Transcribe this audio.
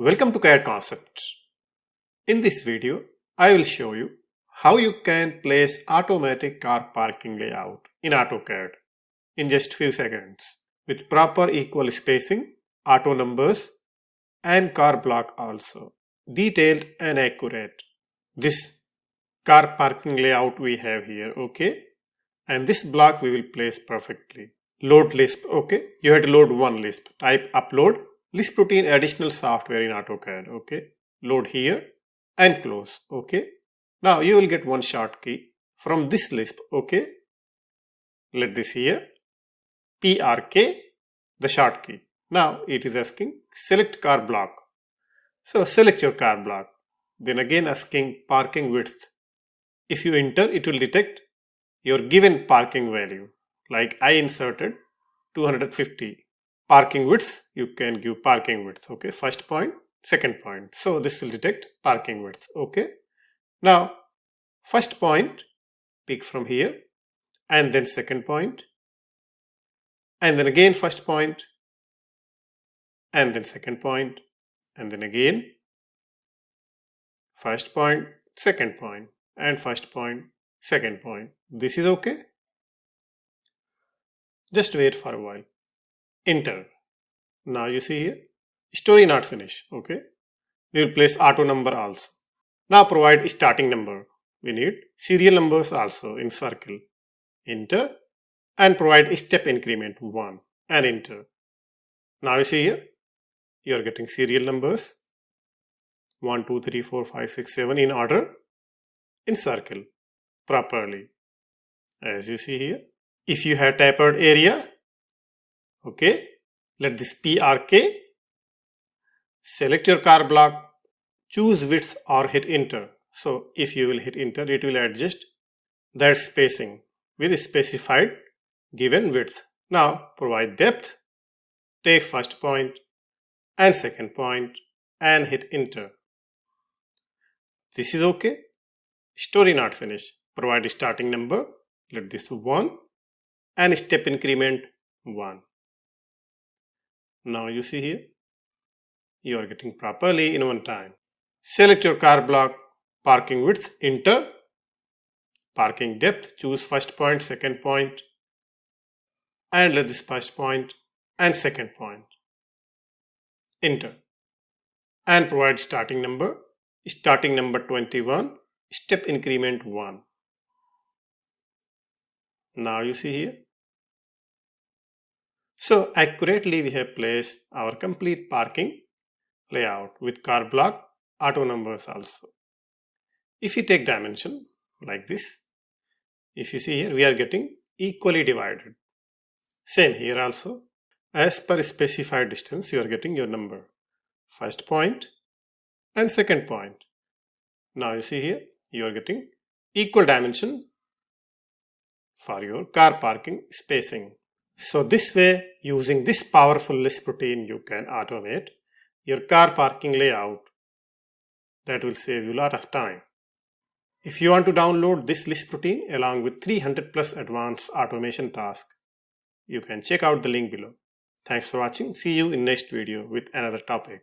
Welcome to CAD Concepts. In this video, I will show you how you can place automatic car parking layout in AutoCAD in just few seconds with proper equal spacing, auto numbers and car block also, detailed and accurate. This car parking layout we have here, okay? And this block we will place perfectly. Load Lisp, okay? You have to load one Lisp. Type upload Lisp routine additional software in AutoCAD, okay? Load here and close, okay? Now you will get one short key from this Lisp, okay? Let this here, PRK, the short key. Now it is asking select car block. So select your car block. Then again asking parking width. If you enter, it will detect your given parking value. Like I inserted 250. Parking width, you can give parking width, okay? First point, second point. So this will detect parking width, okay? Now, first point, pick from here, and then second point, and then again first point, and then second point, and then again first point, second point, and first point, second point. This is okay. Just wait for a while. Enter. Now you see here, story not finished, okay? We will place auto number also. Now provide starting number. We need serial numbers also in circle. Enter and provide step increment 1 and enter. Now you see here, you are getting serial numbers 1, 2, 3, 4, 5, 6, 7 in order in circle properly. As you see here, if you have tapered area, okay, let this PRK, select your car block, choose width or hit enter. So if you will hit enter, it will adjust that spacing with specified given width. Now provide depth, take first point and second point and hit enter. This is okay. Story not finished. Provide starting number, let this 1 and step increment 1. Now you see here, you are getting properly in one time. Select your car block, parking width, enter, parking depth, choose first point, second point, and let this first point and second point. Enter. And provide starting number 21, step increment 1. Now you see here. So accurately we have placed our complete parking layout with car block, auto numbers also. If you take dimension like this, if you see here, we are getting equally divided. Same here also. As per specified distance, you are getting your number. First point and second point. Now you see here, you are getting equal dimension for your car parking spacing. So this way, using this powerful Lisp routine, you can automate your car parking layout. That will save you a lot of time. If you want to download this Lisp routine along with 300 plus advanced automation tasks, you can check out the link below. Thanks for watching. See you in next video with another topic.